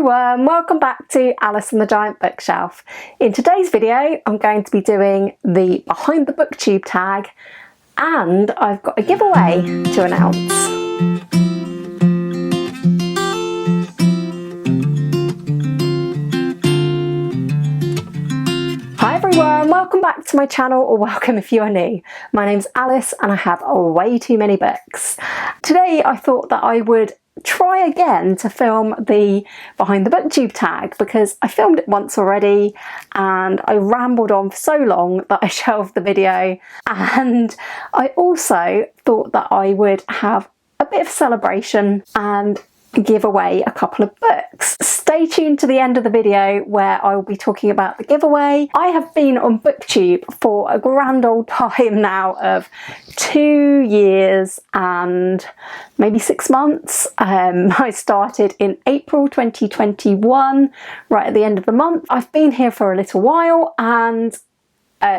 everyone, welcome back to Alice and the Giant Bookshelf. In today's video I'm going to be doing the Behind the Booktube tag and I've got a giveaway to announce. Hi everyone, welcome back to my channel, or welcome if you are new. My name's Alice and I have way too many books. Today I thought that I would try again to film the Behind the Booktube tag because I filmed it once already and I rambled on for so long that I shelved the video, and I also thought that I would have a bit of celebration and give away a couple of books. Stay tuned to the end of the video where I will be talking about the giveaway. I have been on Booktube for a grand old time now of 2 years and maybe 6 months. I started in April 2021, right at the end of the month. I've been here for a little while, and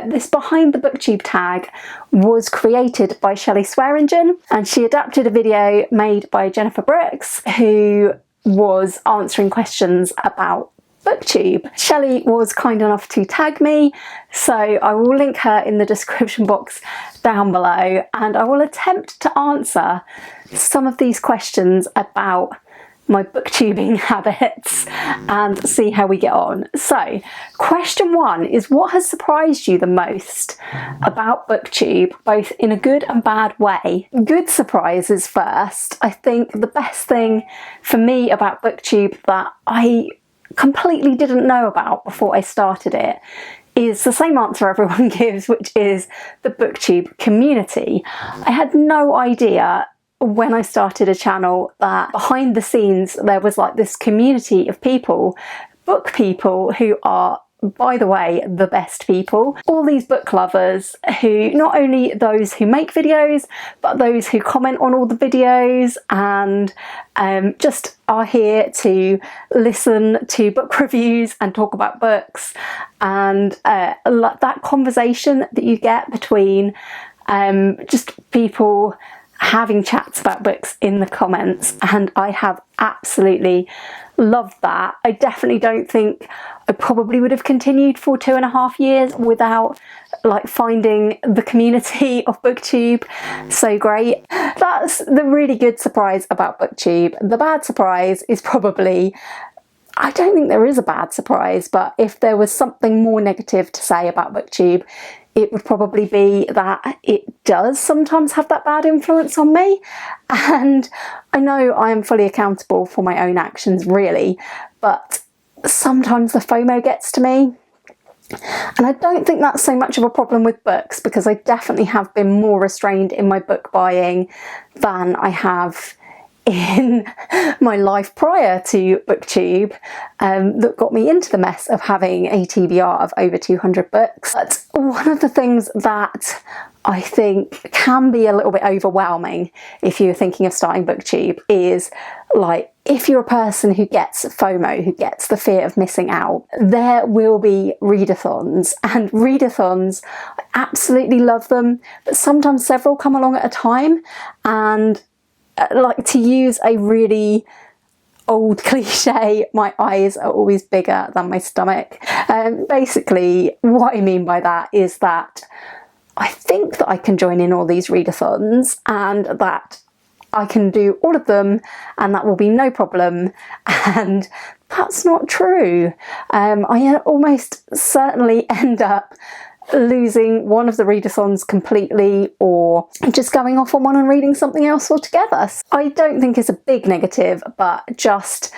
this Behind the Booktube tag was created by Shelley Swearingen, and she adapted a video made by Jennifer Brooks, who was answering questions about Booktube. Shelley was kind enough to tag me, so I will link her in the description box down below, and I will attempt to answer some of these questions about my booktubing habits and see how we get on. So, question 1 is, what has surprised you the most about Booktube, both in a good and bad way? Good surprises first. I think the best thing for me about Booktube that I completely didn't know about before I started it is the same answer everyone gives, which is the Booktube community. I had no idea when I started a channel that behind the scenes there was like this community of people, book people, who are, by the way, the best people. All these book lovers who, not only those who make videos, but those who comment on all the videos and just are here to listen to book reviews and talk about books, and that conversation that you get between just people having chats about books in the comments, and I have absolutely loved that. I definitely don't think I probably would have continued for 2.5 years without like finding the community of Booktube so great. That's the really good surprise about Booktube. The bad surprise is probably, I don't think there is a bad surprise, but if there was something more negative to say about Booktube, it would probably be that it does sometimes have that bad influence on me, and I know I am fully accountable for my own actions really, but sometimes the FOMO gets to me. And I don't think that's so much of a problem with books, because I definitely have been more restrained in my book buying than I have in my life prior to Booktube, that got me into the mess of having a TBR of over 200 books. But one of the things that I think can be a little bit overwhelming if you're thinking of starting Booktube is, like, if you're a person who gets FOMO, who gets the fear of missing out, there will be readathons, and readathons, I absolutely love them, but sometimes several come along at a time, and like, to use a really old cliche, my eyes are always bigger than my stomach. Basically what I mean by that is that I think that I can join in all these readathons and that I can do all of them and that will be no problem, and that's not true. I almost certainly end up losing one of the readathons completely, or just going off on one and reading something else altogether. I don't think it's a big negative, but just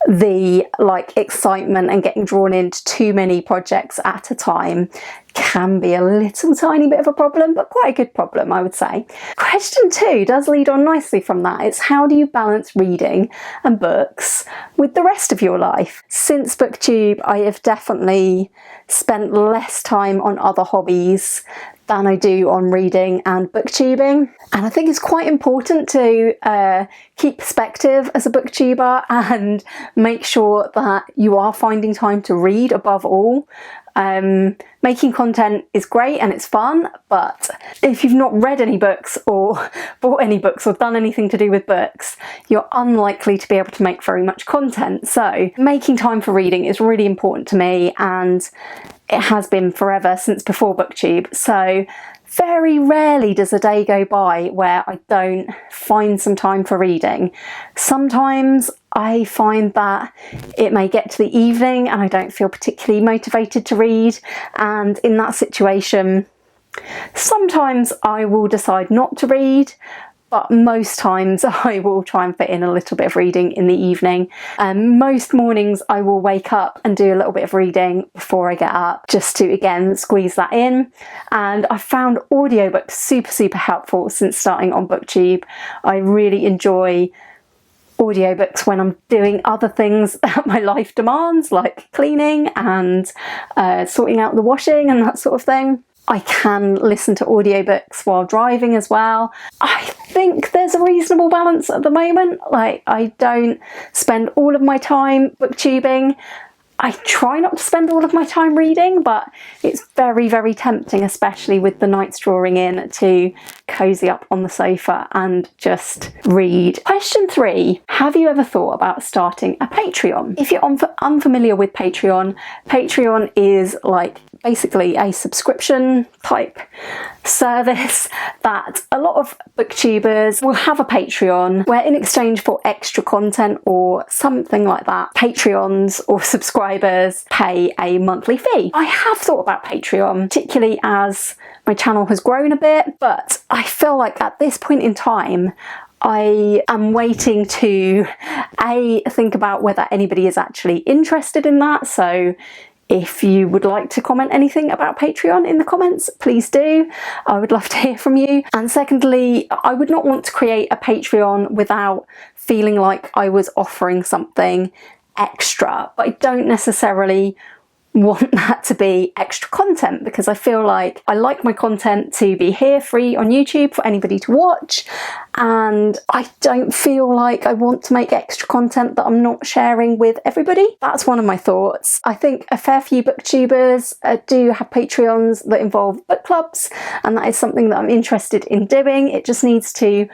the like excitement and getting drawn into too many projects at a time can be a little tiny bit of a problem, but quite a good problem, I would say. Question 2 does lead on nicely from that. It's, how do you balance reading and books with the rest of your life? Since Booktube, I have definitely spent less time on other hobbies than I do on reading and booktubing, and I think it's quite important to keep perspective as a booktuber and make sure that you are finding time to read above all. Making content is great and it's fun, but if you've not read any books or bought any books or done anything to do with books, you're unlikely to be able to make very much content. So making time for reading is really important to me, and it has been forever, since before BookTube. So very rarely does a day go by where I don't find some time for reading. Sometimes I find that it may get to the evening and I don't feel particularly motivated to read, and in that situation sometimes I will decide not to read, but most times I will try and fit in a little bit of reading in the evening. Most mornings I will wake up and do a little bit of reading before I get up, just to again squeeze that in. And I found audiobooks super helpful since starting on BookTube. I really enjoy audiobooks when I'm doing other things that my life demands, like cleaning and sorting out the washing and that sort of thing. I can listen to audiobooks while driving as well. I think there's a reasonable balance at the moment. Like, I don't spend all of my time booktubing. I try not to spend all of my time reading, but it's very tempting, especially with the nights drawing in, to cozy up on the sofa and just read. Question 3. Have you ever thought about starting a Patreon? If you're unfamiliar with Patreon, Patreon is like basically a subscription type service that a lot of booktubers will have a Patreon where, in exchange for extra content or something like that, Patreons or subscribers pay a monthly fee. I have thought about Patreon, particularly as my channel has grown a bit, but I feel like at this point in time I am waiting to think about whether anybody is actually interested in that. So if you would like to comment anything about Patreon in the comments, please do. I would love to hear from you. And secondly, I would not want to create a Patreon without feeling like I was offering something extra, but I don't necessarily want that to be extra content, because I feel like I like my content to be here free on YouTube for anybody to watch, and I don't feel like I want to make extra content that I'm not sharing with everybody. That's one of my thoughts. I think a fair few booktubers do have Patreons that involve book clubs, and that is something that I'm interested in doing. It just needs to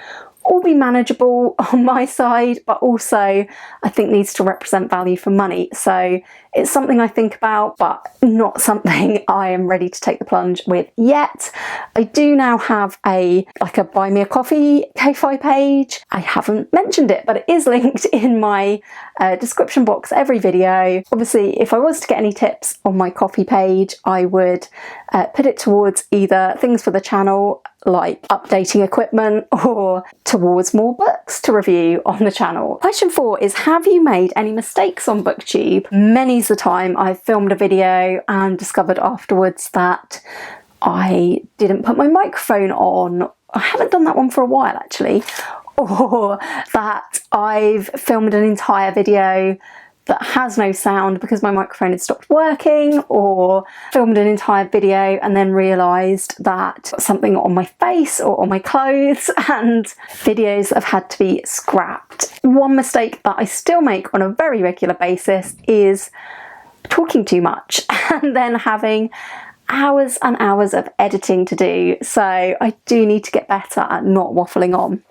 all be manageable on my side, but also I think needs to represent value for money. So it's something I think about, but not something I am ready to take the plunge with yet. I do now have a buy me a coffee Ko-fi page. I haven't mentioned it, but it is linked in my description box every video. Obviously, if I was to get any tips on my coffee page, I would put it towards either things for the channel, like updating equipment, or towards more books to review on the channel. Question 4 is, have you made any mistakes on BookTube? Many's the time I've filmed a video and discovered afterwards that I didn't put my microphone on. I haven't done that one for a while actually. Or that I've filmed an entire video that has no sound because my microphone had stopped working, or filmed an entire video and then realised that something on my face or on my clothes, and videos that have had to be scrapped. One mistake that I still make on a very regular basis is talking too much and then having hours and hours of editing to do. So I do need to get better at not waffling on.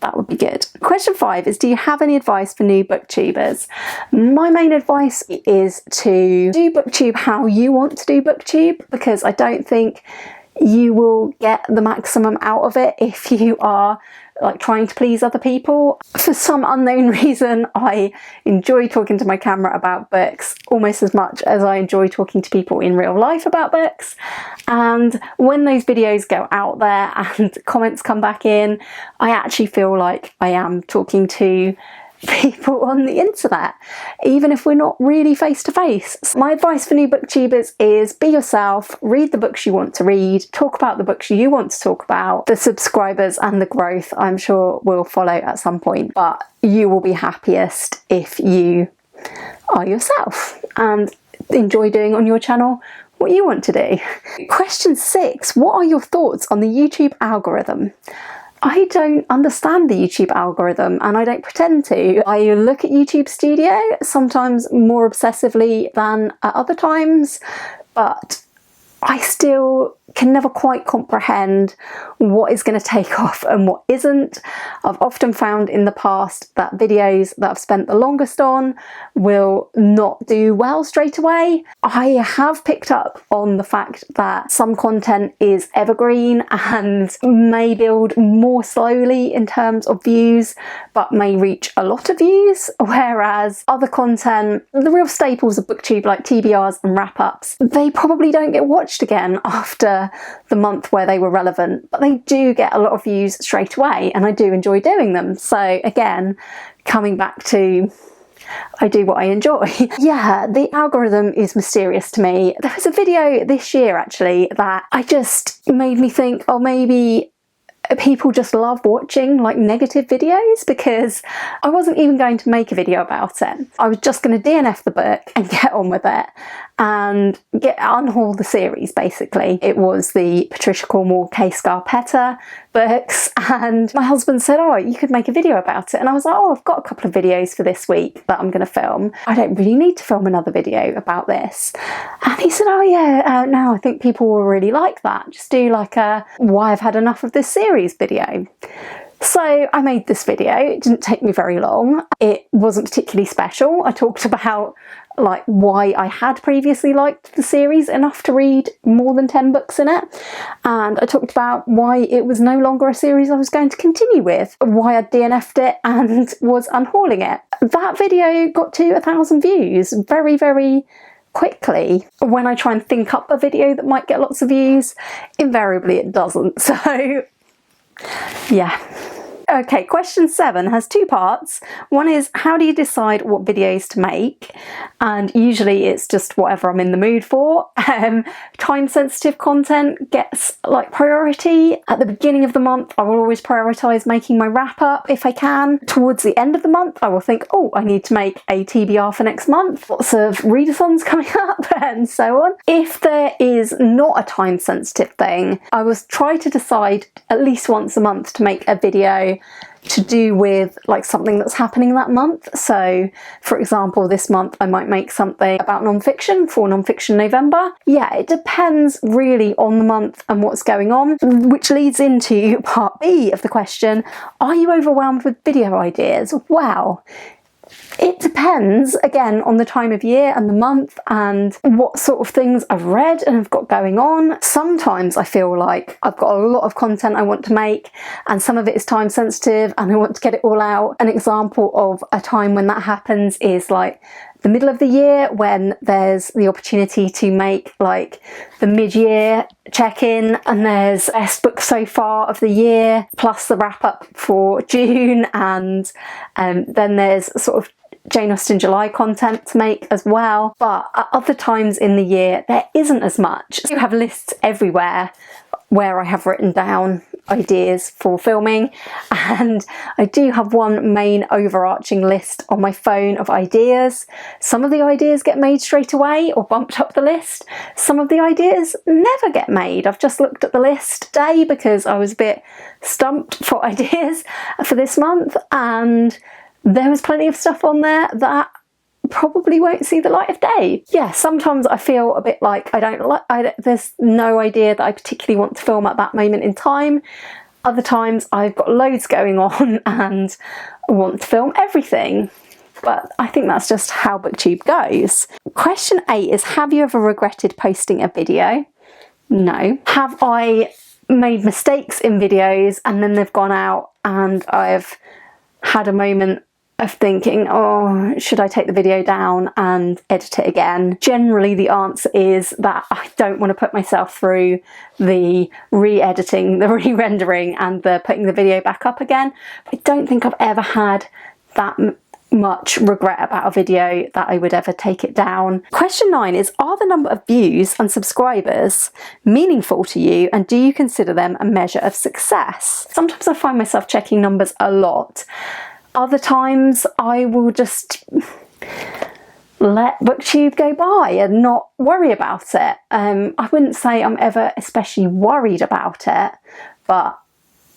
That would be good. Question 5 is, do you have any advice for new booktubers? My main advice is to do booktube how you want to do booktube, because I don't think you will get the maximum out of it if you are like trying to please other people. For some unknown reason, I enjoy talking to my camera about books almost as much as I enjoy talking to people in real life about books. And when those videos go out there and comments come back in, I actually feel like I am talking to people on the internet, even if we're not really face to face. My advice for new booktubers is be yourself, read the books you want to read, talk about the books you want to talk about. The subscribers and the growth, I'm sure, will follow at some point, but you will be happiest if you are yourself and enjoy doing on your channel what you want to do. Question 6, what are your thoughts on the YouTube algorithm? I don't understand the YouTube algorithm, and I don't pretend to. I look at YouTube Studio, sometimes more obsessively than at other times, but I still can never quite comprehend what is going to take off and what isn't. I've often found in the past that videos that I've spent the longest on will not do well straight away. I have picked up on the fact that some content is evergreen and may build more slowly in terms of views, but may reach a lot of views, whereas other content, the real staples of BookTube like TBRs and wrap-ups, they probably don't get watched again after the month where they were relevant, but they do get a lot of views straight away, and I do enjoy doing them. So again, coming back to I do what I enjoy. Yeah, the algorithm is mysterious to me. There was a video this year actually that I just made me think, oh, maybe people just love watching like negative videos, because I wasn't even going to make a video about it. I was just going to DNF the book and get on with it and unhaul the series basically. It was the Patricia Cornwall Kay Scarpetta books, and my husband said, oh, you could make a video about it, and I was like, oh, I've got a couple of videos for this week that I'm going to film. I don't really need to film another video about this. And he said, oh yeah, no, I think people will really like that. Just do like a why I've had enough of this series video. So I made this video. It didn't take me very long. It wasn't particularly special. I talked about like why I had previously liked the series enough to read more than 10 books in it, and I talked about why it was no longer a series I was going to continue with, why I DNF'd it and was unhauling it. That video got to 1,000 views very, very quickly. When I try and think up a video that might get lots of views, invariably it doesn't. So yeah. Okay, question 7 has 2 parts. One is, how do you decide what videos to make? And usually it's just whatever I'm in the mood for. Time-sensitive content gets like priority. At the beginning of the month, I will always prioritise making my wrap-up if I can. Towards the end of the month, I will think, oh, I need to make a TBR for next month. Lots of readathons coming up and so on. If there is not a time-sensitive thing, I will try to decide at least once a month to make a video to do with like something that's happening that month. So for example, this month I might make something about non-fiction for Non-Fiction November. Yeah, it depends really on the month and what's going on, which leads into part B of the question, are you overwhelmed with video ideas? Well, it depends, again, on the time of year and the month and what sort of things I've read and have got going on. Sometimes I feel like I've got a lot of content I want to make and some of it is time sensitive and I want to get it all out. An example of a time when that happens is like the middle of the year, when there's the opportunity to make like the mid-year check-in, and there's best book so far of the year plus the wrap-up for June, and then there's sort of Jane Austen July content to make as well. But at other times in the year there isn't as much. You have lists everywhere where I have written down ideas for filming, and I do have one main overarching list on my phone of ideas. Some of the ideas get made straight away or bumped up the list. Some of the ideas never get made. I've just looked at the list today because I was a bit stumped for ideas for this month, and there was plenty of stuff on there that probably won't see the light of day. Yeah, sometimes I feel a bit like there's no idea that I particularly want to film at that moment in time. Other times I've got loads going on and want to film everything. But I think that's just how BookTube goes. Question 8 is, have you ever regretted posting a video? No. Have I made mistakes in videos and then they've gone out and I've had a moment of thinking, oh, should I take the video down and edit it again? Generally the answer is that I don't want to put myself through the re-editing, the re-rendering and the putting the video back up again. I don't think I've ever had that much regret about a video that I would ever take it down. Question 9 is, are the number of views and subscribers meaningful to you, and do you consider them a measure of success? Sometimes I find myself checking numbers a lot. Other times I will just let BookTube go by and not worry about it. I wouldn't say I'm ever especially worried about it, but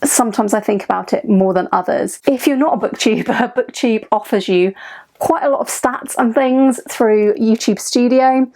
sometimes I think about it more than others. If you're not a booktuber, BookTube offers you quite a lot of stats and things through YouTube Studio,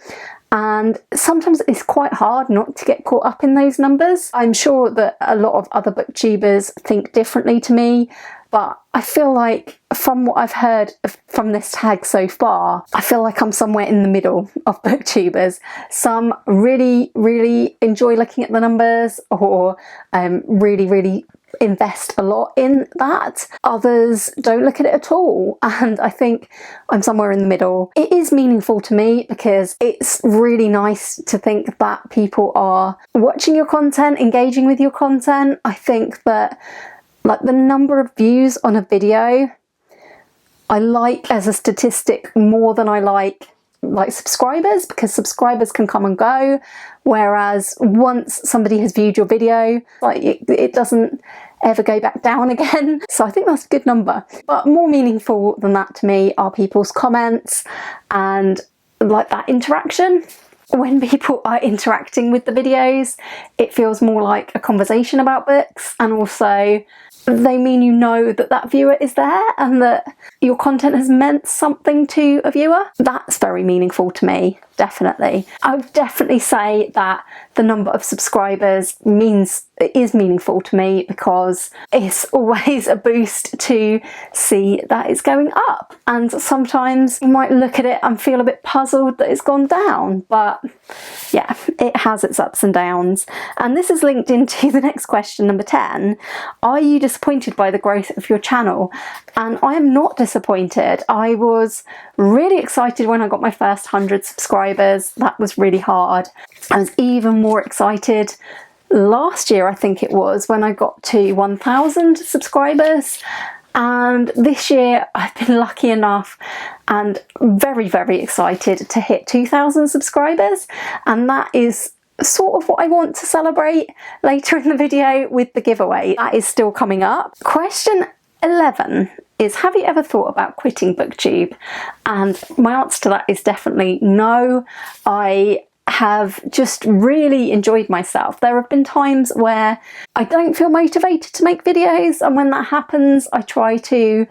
and sometimes it's quite hard not to get caught up in those numbers. I'm sure that a lot of other booktubers think differently to me, but I feel like from what I've heard from this tag so far, I feel like I'm somewhere in the middle of booktubers. Some really, really enjoy looking at the numbers, or really invest a lot in that. Others don't look at it at all, and I think I'm somewhere in the middle. It is meaningful to me because it's really nice to think that people are watching your content, engaging with your content. I think that like the number of views on a video, I like as a statistic more than I like subscribers, because subscribers can come and go, whereas once somebody has viewed your video, like it doesn't ever go back down again. So I think that's a good number. But more meaningful than that to me are people's comments and like that interaction. When people are interacting with the videos, it feels more like a conversation about books, and also they mean you know that that viewer is there and that your content has meant something to a viewer. That's very meaningful to me, definitely. I would definitely say that the number of subscribers is meaningful to me, because it's always a boost to see that it's going up. And sometimes you might look at it and feel a bit puzzled that it's gone down, but yeah, it has its ups and downs. And this is linked into the next question, number 10. Are you disappointed by the growth of your channel? And I am not disappointed. I was really excited when I got my first 100 subscribers. That was really hard. I was even more excited last year, I think it was, when I got to 1,000 subscribers. And this year I've been lucky enough and very excited to hit 2,000 subscribers, and that is sort of what I want to celebrate later in the video with the giveaway. That is still coming up. Question 11 is, have you ever thought about quitting BookTube? And my answer to that is definitely no. I have just really enjoyed myself. There have been times where I don't feel motivated to make videos, and when that happens I try to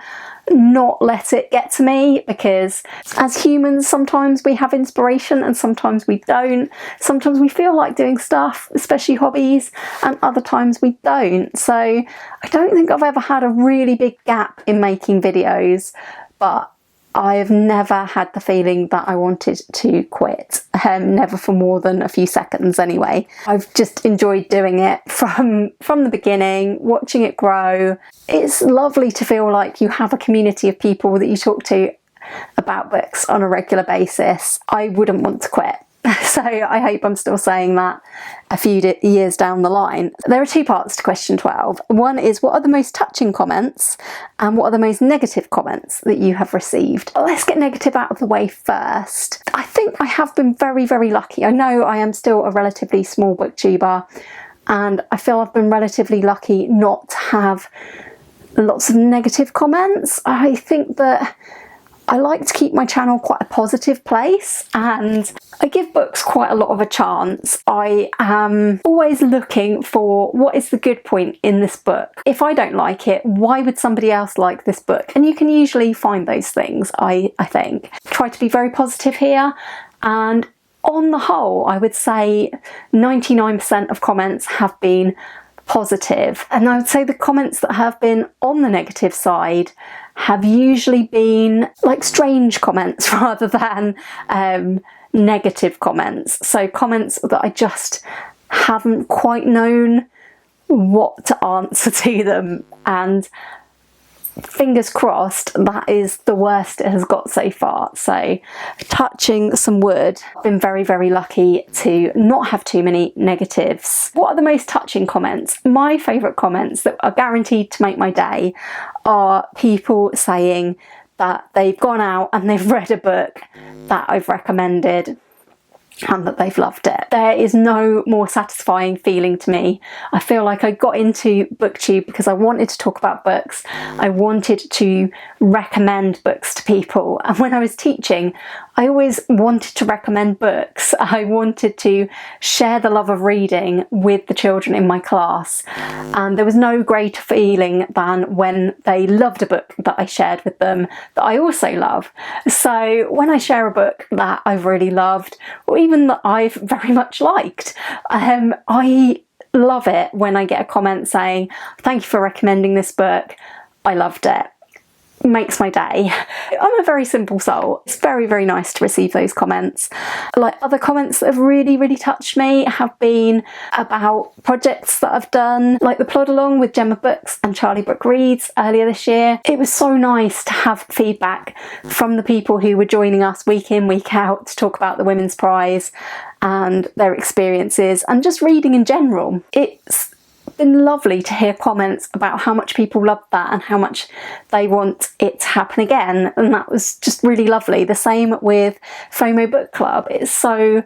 not let it get to me, because as humans sometimes we have inspiration and sometimes we don't. Sometimes we feel like doing stuff, especially hobbies, and other times we don't. So I don't think I've ever had a really big gap in making videos, but I've never had the feeling that I wanted to quit, never for more than a few seconds anyway. I've just enjoyed doing it from the beginning, watching it grow. It's lovely to feel like you have a community of people that you talk to about books on a regular basis. I wouldn't want to quit. So I hope I'm still saying that a few years down the line. There are two parts to question 12. One is, what are the most touching comments, and what are the most negative comments that you have received? Let's get negative out of the way first. I think I have been very lucky. I know I am still a relatively small booktuber, and I feel I've been relatively lucky not to have lots of negative comments. I think that I like to keep my channel quite a positive place, and I give books quite a lot of a chance. I am always looking for what is the good point in this book. If I don't like it, why would somebody else like this book? And you can usually find those things, I think. Try to be very positive here, and on the whole I would say 99% of comments have been positive. And I would say the comments that have been on the negative side have usually been like strange comments rather than negative comments. So comments that I just haven't quite known what to answer to them, and fingers crossed that is the worst it has got so far. So touching some wood, I've been very lucky to not have too many negatives. What are the most touching comments? My favourite comments that are guaranteed to make my day are people saying that they've gone out and they've read a book that I've recommended and that they've loved it. There is no more satisfying feeling to me. I feel like I got into BookTube because I wanted to talk about books. I wanted to recommend books to people, and when I was teaching I always wanted to recommend books. I wanted to share the love of reading with the children in my class, and there was no greater feeling than when they loved a book that I shared with them that I also love. So when I share a book that I've really loved, or even that I've very much liked, I love it when I get a comment saying, "Thank you for recommending this book, I loved it." Makes my day. I'm a very simple soul. It's very, very nice to receive those comments. Like, other comments that have really, really touched me have been about projects that I've done, like the plod along with Gemma Books and Charlie Book Reads earlier this year. It was so nice to have feedback from the people who were joining us week in, week out to talk about the Women's Prize and their experiences and just reading in general. It's been lovely to hear comments about how much people loved that and how much they want it to happen again, and that was just really lovely. The same with FOMO Book Club. It's so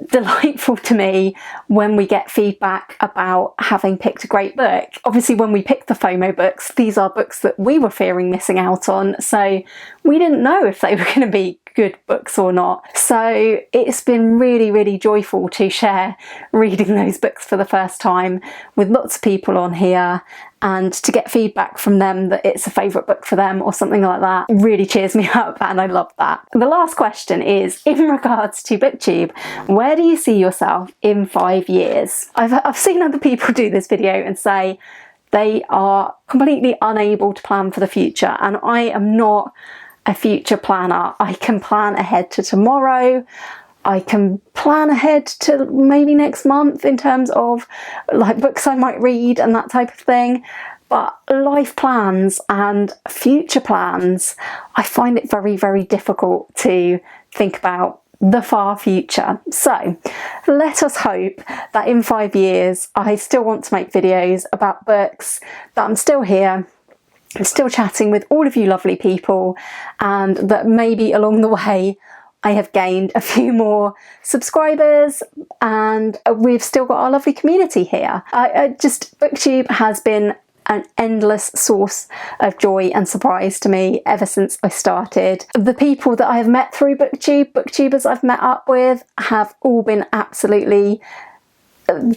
delightful to me when we get feedback about having picked a great book. Obviously, when we picked the FOMO books, these are books that we were fearing missing out on, so we didn't know if they were going to be good books or not. So it's been really, really joyful to share reading those books for the first time with lots of people on here, and to get feedback from them that it's a favourite book for them or something like that really cheers me up, and I love that. The last question is, in regards to Booktube, where do you see yourself in 5 years? I've seen other people do this video and say they are completely unable to plan for the future, and I am not a future planner. I can plan ahead to tomorrow. I can plan ahead to maybe next month in terms of like books I might read and that type of thing. But life plans and future plans, I find it very, very difficult to think about the far future. So let us hope that in 5 years I still want to make videos about books, that I'm still here, I'm still chatting with all of you lovely people, and that maybe along the way I have gained a few more subscribers and we've still got our lovely community here. Booktube has been an endless source of joy and surprise to me ever since I started. The people that I have met through Booktube, Booktubers I've met up with, have all been absolutely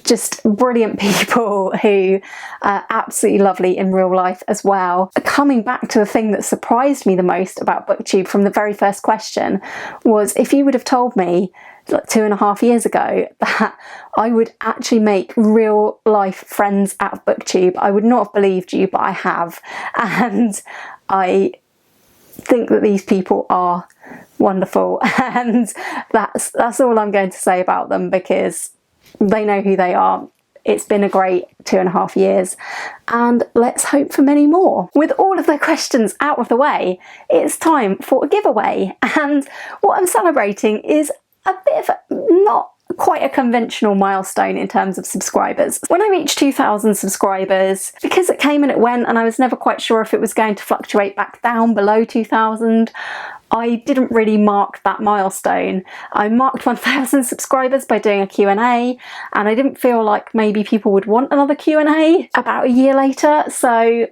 just brilliant people who are absolutely lovely in real life as well. Coming back to the thing that surprised me the most about Booktube from the very first question was, if you would have told me like 2.5 years ago that I would actually make real life friends out of Booktube, I would not have believed you, but I have. And I think that these people are wonderful, and that's all I'm going to say about them, because they know who they are. It's been a great 2.5 years, and let's hope for many more. With all of the questions out of the way, it's time for a giveaway, and what I'm celebrating is a bit of not quite a conventional milestone in terms of subscribers. When I reached 2,000 subscribers, because it came and it went and I was never quite sure if it was going to fluctuate back down below 2,000, I didn't really mark that milestone. I marked 1,000 subscribers by doing a Q&A, and I didn't feel like maybe people would want another Q&A about a year later, so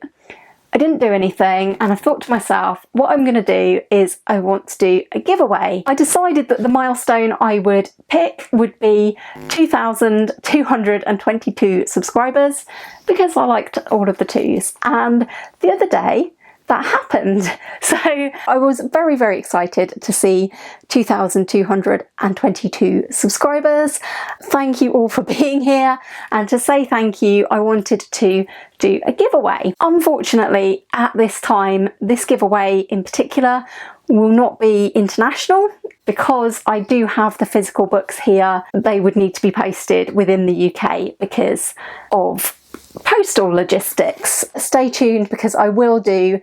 I didn't do anything, and I thought to myself, what I'm going to do is I want to do a giveaway. I decided that the milestone I would pick would be 2,222 subscribers, because I liked all of the twos, and the other day that happened. So I was very, very excited to see 2,222 subscribers. Thank you all for being here, and to say thank you, I wanted to do a giveaway. Unfortunately, at this time, this giveaway in particular will not be international, because I do have the physical books here. They would need to be posted within the UK because of postal logistics. Stay tuned, because I will do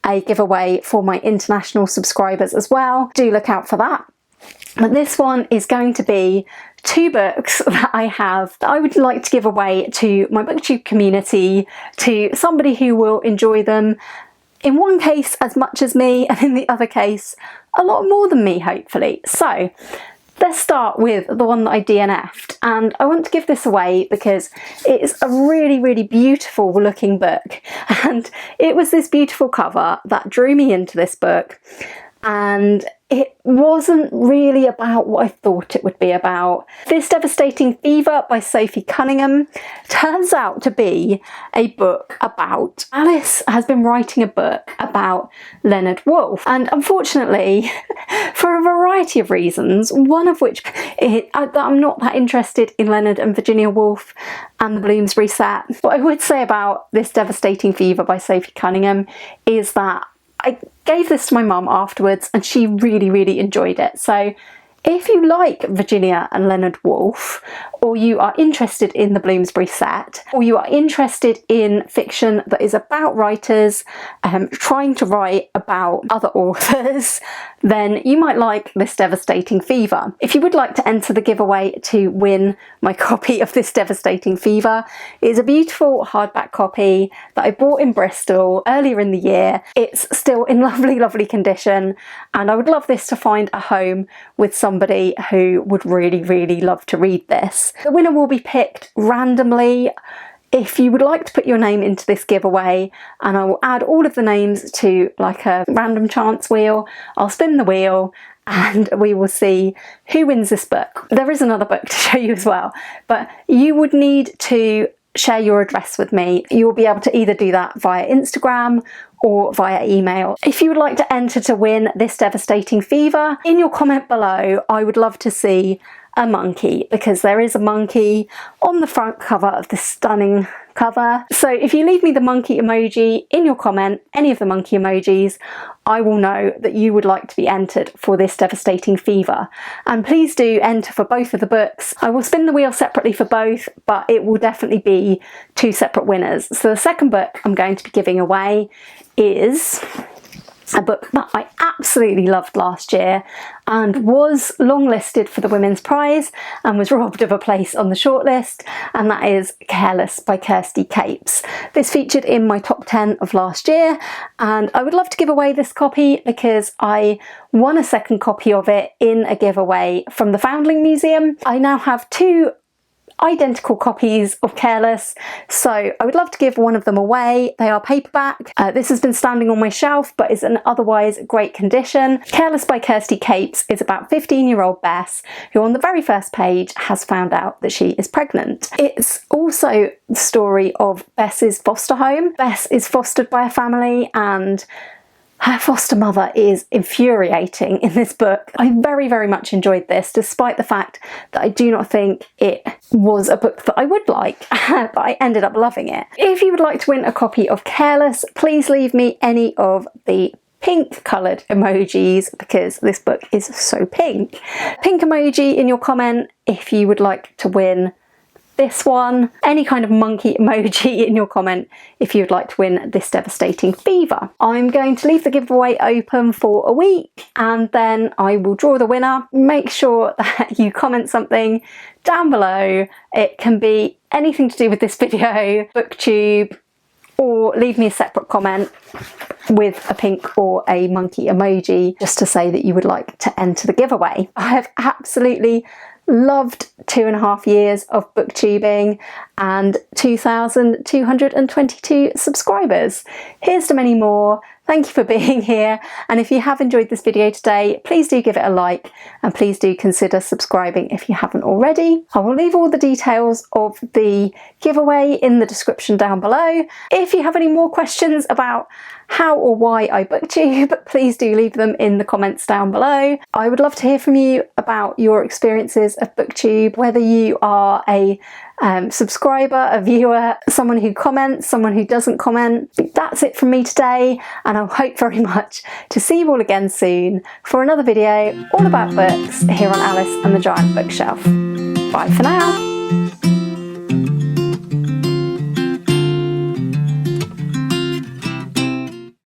a giveaway for my international subscribers as well. Do look out for that. But this one is going to be 2 books that I have that I would like to give away to my Booktube community, to somebody who will enjoy them, in one case as much as me, and in the other case a lot more than me, hopefully. So let's start with the one that I DNF'd, and I want to give this away because it's a really, really beautiful looking book, and it was this beautiful cover that drew me into this book. and it wasn't really about what I thought it would be about. This Devastating Fever by Sophie Cunningham turns out to be a book about Alice has been writing a book about Leonard Woolf, and unfortunately for a variety of reasons, one of which I'm not that interested in Leonard and Virginia Woolf and the Bloomsbury set. What I would say about This Devastating Fever by Sophie Cunningham is that I gave this to my mum afterwards and she really enjoyed it. So if you like Virginia and Leonard Woolf, or you are interested in the Bloomsbury set, or you are interested in fiction that is about writers trying to write about other authors, then you might like This Devastating Fever. If you would like to enter the giveaway to win my copy of This Devastating Fever, it is a beautiful hardback copy that I bought in Bristol earlier in the year. It's still in lovely condition, and I would love this to find a home with somebody who would really love to read this. The winner will be picked randomly. If you would like to put your name into this giveaway, and I will add all of the names to like a random chance wheel, I'll spin the wheel and we will see who wins this book. There is another book to show you as well, but you would need to share your address with me. You will be able to either do that via Instagram or via email. If you would like to enter to win This Devastating Fever, in your comment below I would love to see a monkey, because there is a monkey on the front cover of this stunning cover. So if you leave me the monkey emoji in your comment, any of the monkey emojis, I will know that you would like to be entered for This Devastating Fever. And please do enter for both of the books. I will spin the wheel separately for both, but it will definitely be two separate winners. So the second book I'm going to be giving away is a book that I absolutely loved last year and was longlisted for the Women's Prize and was robbed of a place on the shortlist, and that is Careless by Kirsty Capes. This featured in my top 10 of last year, and I would love to give away this copy because I won a second copy of it in a giveaway from the Foundling Museum. I now have two identical copies of Careless, so I would love to give one of them away. They are paperback. This has been standing on my shelf but is in otherwise great condition. Careless by Kirsty Capes is about 15-year-old Bess, who on the very first page has found out that she is pregnant. It's also the story of Bess's foster home. Bess is fostered by a family and her foster mother is infuriating in this book. I very much enjoyed this, despite the fact that I do not think it was a book that I would like, but I ended up loving it. If you would like to win a copy of Careless, please leave me any of the pink coloured emojis, because this book is so pink. Pink emoji in your comment if you would like to win this one. Any kind of monkey emoji in your comment if you'd like to win This Devastating Fever. I'm going to leave the giveaway open for a week and then I will draw the winner. Make sure that you comment something down below. It can be anything to do with this video, booktube, or leave me a separate comment with a pink or a monkey emoji just to say that you would like to enter the giveaway. I have absolutely loved 2.5 years of booktubing and 2,222 subscribers. Here's to many more. Thank you for being here, and if you have enjoyed this video today, please do give it a like and please do consider subscribing if you haven't already. I will leave all the details of the giveaway in the description down below. If you have any more questions about how or why I booktube, please do leave them in the comments down below. I would love to hear from you about your experiences of booktube, whether you are a subscriber, a viewer, someone who comments, someone who doesn't comment. That's it from me today, and I hope very much to see you all again soon for another video all about books here on Alice and the Giant Bookshelf. Bye for now.